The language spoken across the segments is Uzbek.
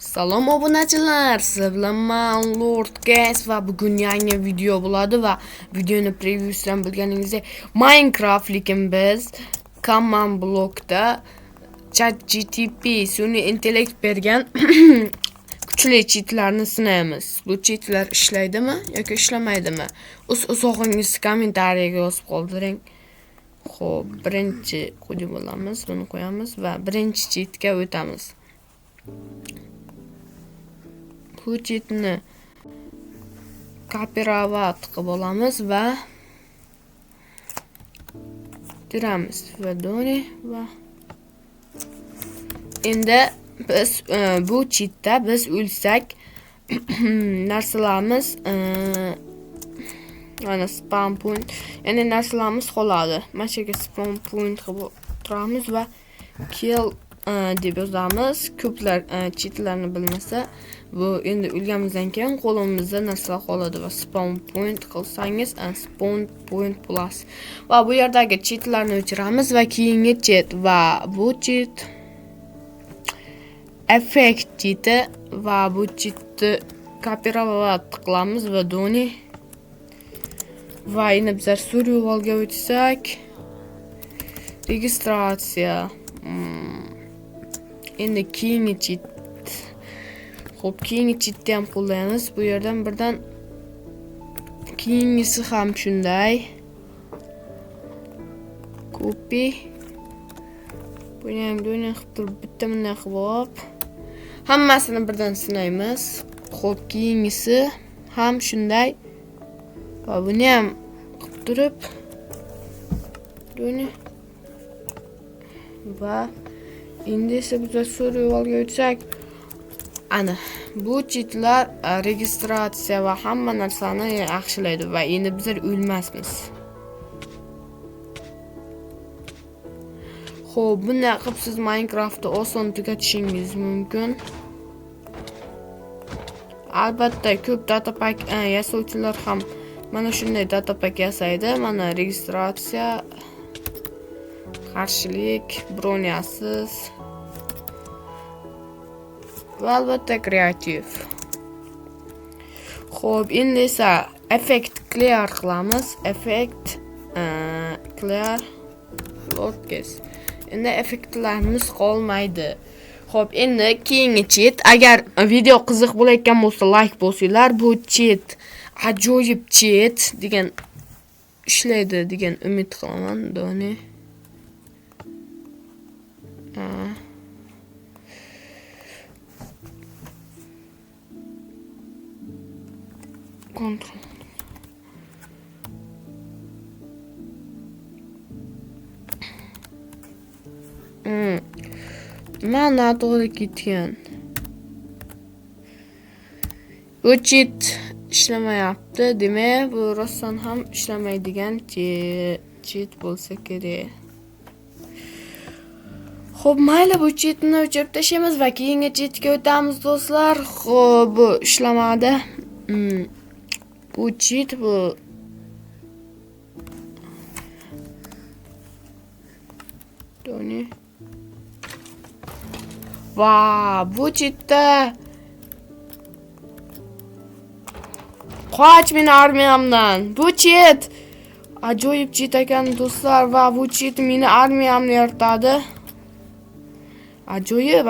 Salom obunachilar, siz bilan men Lord Gas va bugun yangi video bo'ladi va videoni previewsidan bilganingizdek Minecraft, lekin biz command blockda ChatGPT sun'iy intellekt bergan kuchli cheatlarni sinaymiz. Bu cheatlar ishlaydimi yoki ishlamaydimi? O'z-o'zingizning kommentariyaga yozib qoldiring. Xo'p, birinchi qo'yib olamiz, buni qo'yamiz va birinchi cheatga o'tamiz. Bu cheatni kopirovat qilib olamiz va tiramiz va doni va endi biz bu cheatda biz o'lsak narsalarimiz mana spawn point, ya'ni narsalarimiz qoladi. Mana shu yerga spawn point qilib turamiz va kill deb yozamiz. Ko'plar cheatlarni bilmasa, bu endi o'lganimizdan keyin qo'limizda narsalar qoladi va spawn point qilsangiz spawn point plus va bu yerdagi cheatlarni o'chiramiz va keyingi cheat va bu cheat effect cheati va bu cheatni kopirovat qilamiz va doni va endi bizlar survivalga o'tsak registratsiya endi keyingi cheat. Xo'p, keyingi cheatni ham qo'llaymiz. Bu yerdan birdan keyingisi ham shunday. Copy. Buni ham qilib turib bitta bunday qilib hammasini birdan sinaymiz. Xo'p, keyingisi ham shunday. Va buni ham qilib turib buni va endi esa biz survivalga o'tsak, ana bu cheatlar registratsiya va hamma narsani yaxshilaydi va endi bizlar o'lmasmiz. Xo'p, bunday qilib siz Minecraftni oson tugatishingiz mumkin. Albatta, ko'p datapak yasovchilar ham mana shunday datapak yasaydi. Mana registratsiya, qarshilik, broniyasiz va albatta kreativ. Xo'p, endi esa effect clear qilamiz. Effect clear loadcase. Endi effektlarimiz qolmaydi. Xo'p, endi keyingi cheat. Agar video qiziq bo'layotgan bo'lsa, like bosinglar. Bu cheat ajoyib cheat degan ishlaydi degan umid qilaman. Doni kontrol. Mana to'g'ri ketgan. Bu cheat ishlamayapti. Demak, bu rostdan ham ishlamaydigan cheat bo'lsa kerak. Xo'p, mayli, bu cheatni o'chirib tashlaymiz va keyingi cheatga o'tamiz do'stlar. Xo'p, bu ishlamadi. Bu cheat bu doni va bu cheatda qoch meni armiyamdan. Bu cheat ajoyib cheat ekan do'stlar va bu cheat meni armiyamni yaratadi. Ajoyib.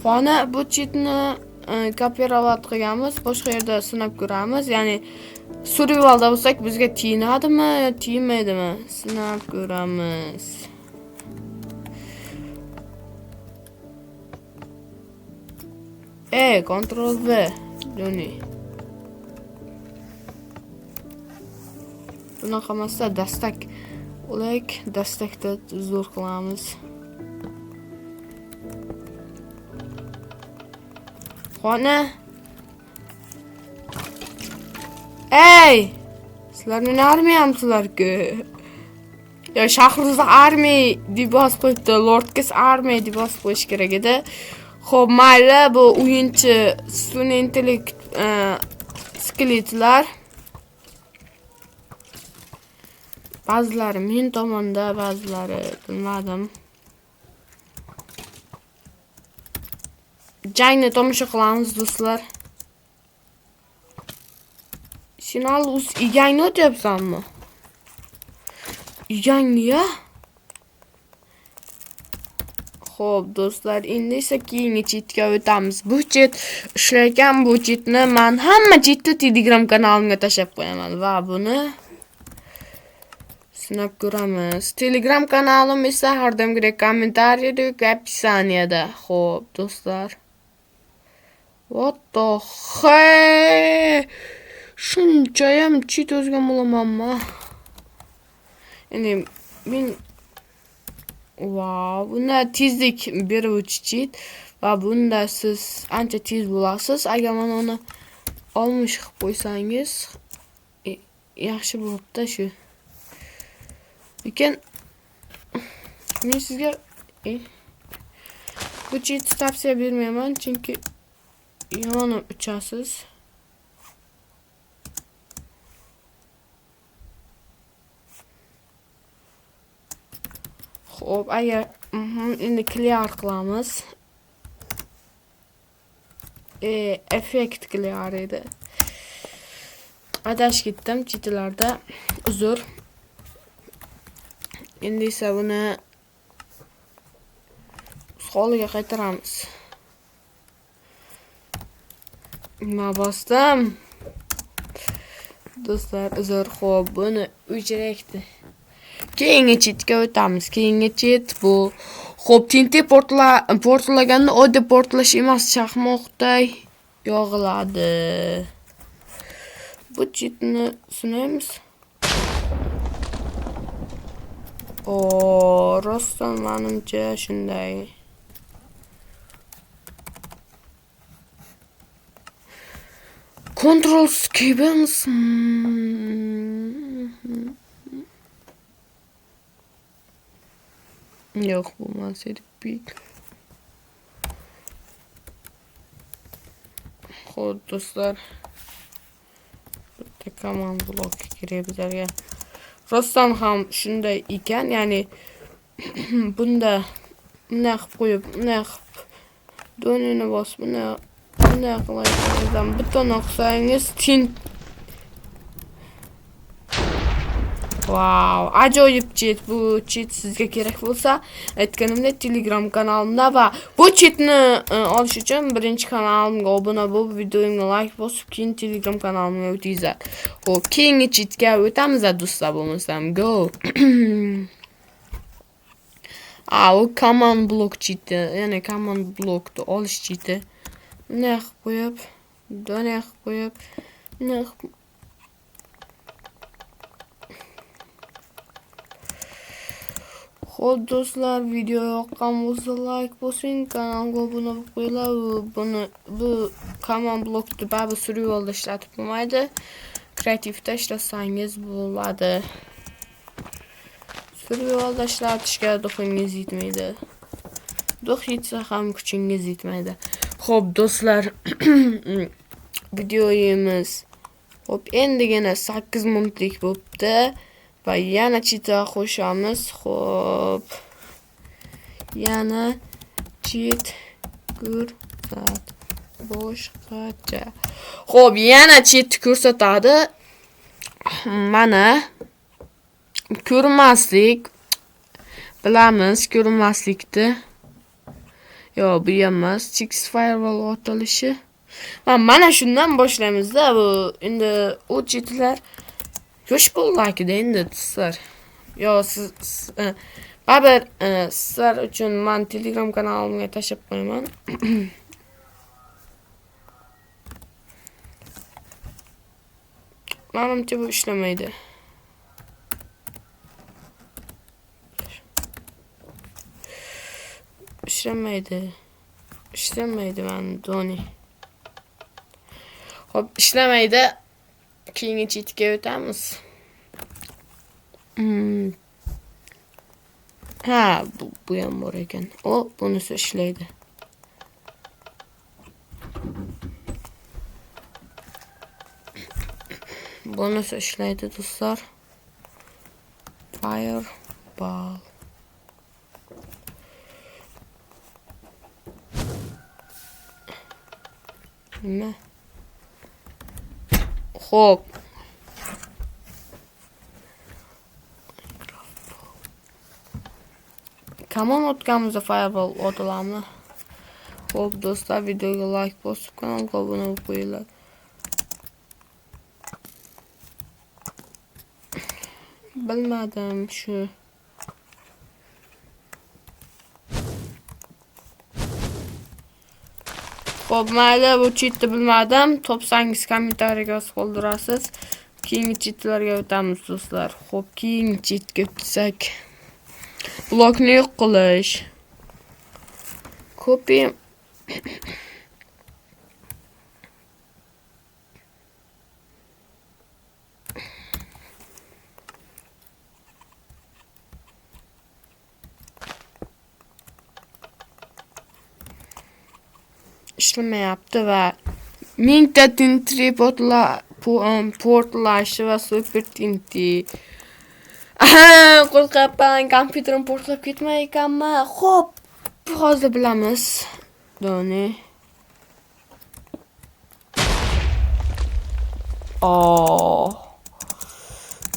Xona bu cheatni kopirovat qilganmiz, boshqa yerda sinab ko'ramiz. Ya'ni survivalda bo'lsak bizga tiyinadimi yo tiyinmaydimi? Sinab ko'ramiz. Ctrl V. Doni. Bunaqa emasda dastak olaylik, dastakda zo'r qilamiz. Xona. Sizlar meni armiyamsizlar-ku. Ya shahrimizda armiya deb yozib qo'yibdi. Lordkes armiya deb yozib qo'yish kerak edi. Xo'p, mayli, bu o'yinchi sun'iy intellekt skeletlar. Ba'zilari men tomonda, ba'zilari bilmadim. jangni tomosha qilamiz do'stlar. Sen hali o'z egangni o'tyapsanmi? Egangni ya? Xo'p do'stlar, endi esa keyingi chetga o'tamiz. Bu chet ishlayotgan bu chetni men hamma chetni Telegram kanalimga tashlab qo'yaman va buni sinab ko'ramiz. Telegram kanalim esa har doimgidek kommentariyada yoki описаниеda. Xo'p do'stlar. What the heck? Shunchayam chet o'zgan bo'lamanmi? Ya'ni men wow, bunda tezlik beruvchi chet va bunda siz ancha tez bo'lasiz. Agar mana uni olmish qilib qo'ysangiz, yaxshi bo'libdi shu. Lekin men sizga bu chetni tavsiya bermayman, chunki yomon uchasiz. Xo'p, agar endi clear qilamiz. Effekt clear edi. Adashib ketdim chetlarda. Uzr. Endi esa buni holiga qaytaramiz. Nima bosdim? Do'stlar, uzr, xo'p, buni o'chirakdi. Keyingi chetga o'tamiz. Keyingi chet bu xo'p, TNT portlaganda oddiy portlash emas, chaqmoqday yog'iladi. Bu chetni sinaymiz. Rostdan menimcha shunday. Control skipping. Yo'q, bo'lmasaydi pik. Xo'p do'stlar, bitta command block kerak bizlarga. Rostdan ham shunday ekan, ya'ni bunda bunday qilib qo'yib, bunday qilib donini bosib, bunday qilayotganingizdan bitta qilsangiz wow, ajoyib chet. Bu chet sizga kerak bo'lsa, aytganimdek Telegram kanalimda va bu chetni olish uchun birinchi kanalimga obuna bo'lib, videomga like bosib, keyin Telegram kanalimga o'tingizlar. Xo'p, keyingi chetga o'tamiz do'stlar, bo'lmasam go. U command block cheti, ya'ni command blockni olish cheti. Bunday qilib qo'yib, bunday qilib qo'yib, bunday qilib Xo'p do'stlar, video yoqqan bo'lsa like bosing, kanalga obuna bo'linglar. Bu command blockni baribir survivalda ishlatib bo'lmaydi. Kreativda ishlasangiz bo'ladi. Survivalda ishlatishga do'qingiz yetmaydi. Do'q yetsa ham kuchingiz yetmaydi. Xo'p do'stlar, videoyimiz xo'p endigina 8 minutlik bo'libdi. Va yana chetga qo'shamiz. Xo'p. Yana chet ko'rsat. Boshqacha. Xo'p, yana chet ko'rsatadi. Mana ko'rmaslik. Bilamiz, ko'rmaslikni. Yo, bu emas. Chix firewall otilishi. Mana shundan boshlaymiz-da. Bu endi u chetlar yosh bo'lakida endi sizlar. Yo, siz baribir sizlar uchun men Telegram kanalimga tashlab qo'yaman. Menimcha bu ishlamaydi. Ishlamaydi men Doni. Hop, ishlamaydi. Keyingi chetga o'tamiz. Bu ham bor ekan. Bunisi ishlaydi. Bunisi ishlaydi do'stlar. Fireball. Nima? Xo'p. Kamon o'tganimizda fireball otilammi? Xo'p do'stlar, videoga like bosib, kanalga obuna bo'lib qo'yinglar. Bilmadim shu. Xo'p, mayli, bu cheatni bilmadim. Topsangiz kommentariyaga yozib qoldirasiz. Keyingi cheatlarga o'tamiz do'stlar. Xo'p, keyingi cheatga o'tsak. Blokni yo'q qilish. Copy ishlamayapti va mingta tintri portlashi va super tinti. Qo'rqapan, kompyuterim portlab ketmay ekanmi? Xo'p, hozir bilamiz. Doni.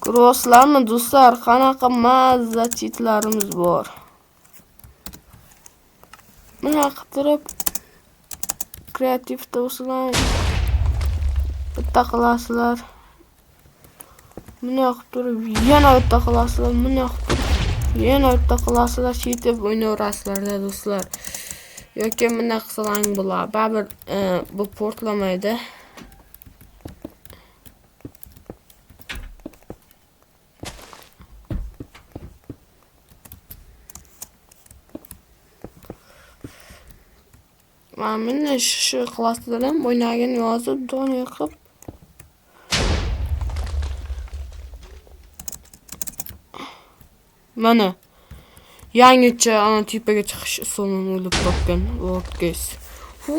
Crosslarmi do'stlar? Qanaqa mazza cheatlarimiz bor. Mana qilib kreativ do'stlar. Bitta qilasizlar. Mana qilib yana bitta qilasizlar. Mana qilib yana bitta qilasizlar. Cheatib o'ynaverasizlar do'stlar. Yoki mana qilsang bo'lar. Baribir bu portlamaydi. Mana shu klaslardan o'ynagan yozib doni qilib. Mana yangicha ana tepaga chiqish usulini o'ylab topgan WordGuys.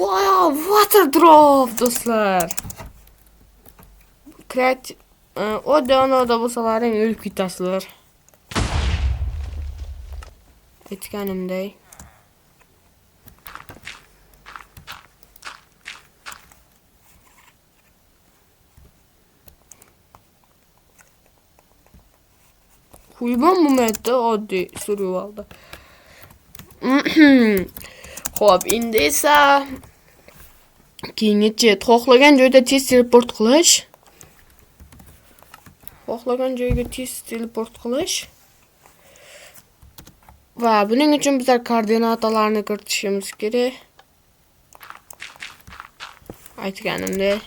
Wow, water drop do'stlar. Kreativ odda bo'lsalaring o'lib ketasizlar. Aytganimday. Quyban momentda oddiy survivalda. Xo'p, endi esa keyingi xohlagan joyda tez teleport qilish. Xohlagan joyga tez teleport qilish. Va buning uchun bizlar koordinatalarni kiritishimiz kerak. Aytganimdek.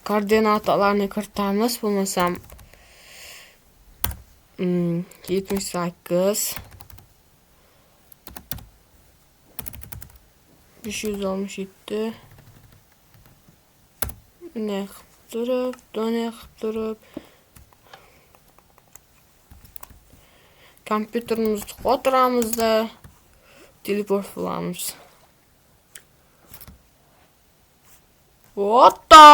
Koordinatalarni kiritamiz, bo'lmasam 78 567 ne qilib turib kompyuterimizni xotiramizda teleport qilamiz. What the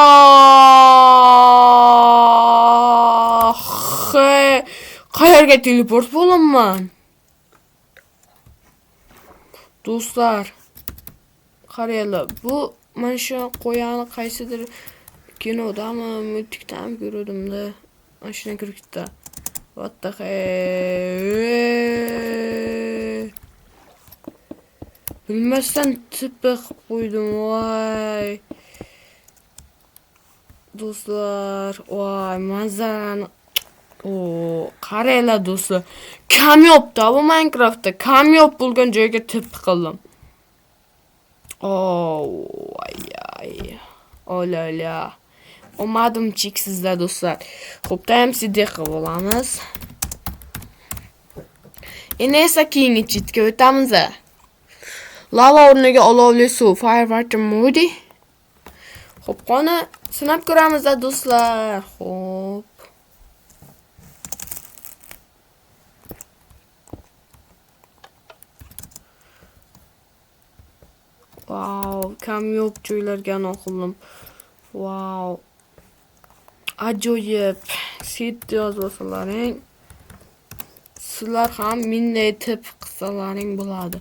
qayerga teleport bo'laman? Do'stlar, qaranglar, bu men shu qo'yani qaysidir kinodami, multikdami ko'rdimda. Mana shuna kiribdi. What the bilmasdan tipiq qo'ydim, voy. Do'stlar, voy, manzarani qaranglar do'stlar. Kamyobda bu Minecraftda kamyob bo'lgan joyga tip qildim. Ay. Olala. Omadim cheksizlar do'stlar. Xo'p, MCD qilib olamiz. Endi esa keyingi cheatga o'tamiz. Lava o'rniga olovli suv, firewater mode. Xo'p, qani sinab ko'ramiz do'stlar. Xo'p. Wow, kamyob joylarga o'qildim. Wow. Ajoyib. Set yozsalaring. Sizlar ham menday tip qilsalaring bo'ladi.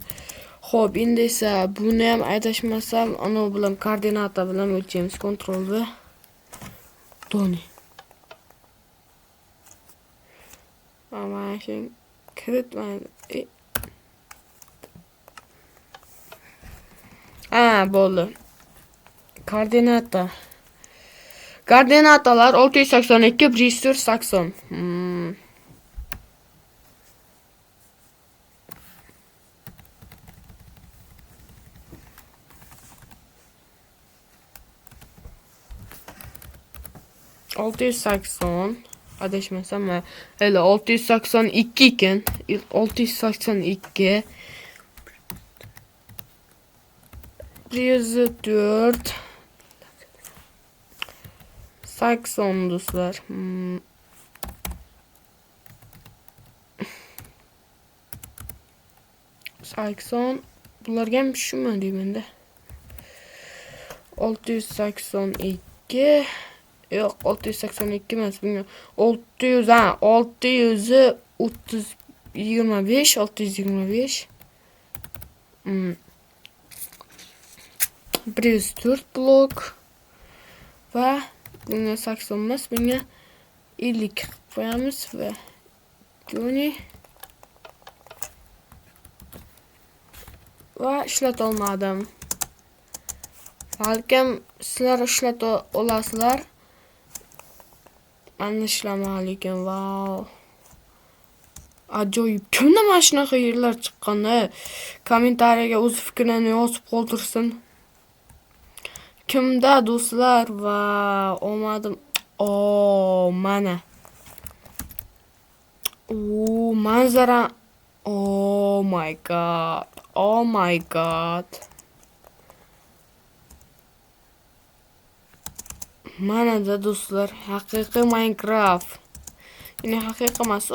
Xo'p, endi esa buni ham adashmasam, ana bilan koordinata bilan o'lchaymiz. Ctrl V. Doni. Mana shu kiritmaydi. Bo'ldi. Koordinata. Koordinatalar 682 180. Altı yüz sakson. Adashmasam, hele 682 ekan. 682 104 sakson do'stlar. Sakson bularga ham tushunmadim endi. 682 yo'q, 682 emas, bunga 600 625 625 104 blok va bunga 80 emas, bunga 50 qo'yamiz va Joni va ishlata olmadim. Balkim sizlar ishlata olasizlar. Mana ishlamadi ekan. Vau. Ajoyib. Kimda mana shunaqa yerlar chiqqanda kommentariyaga o'z fikrini yozib qoldirsin. Kimda do'stlar? Va olmadim. Mana. Manzara. Oh my god. Oh my god. Mana da do'stlar, haqiqiy Minecraft. Yine haqiqiy emas,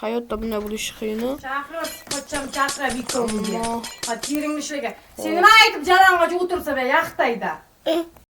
hayotda bunday bo'lishi qiyin. Chaqir, qo'cham chaqira bitomga. Hatiringni ishlaga. Sen nima aytib jalang'och o'tirsa va yaxtayda.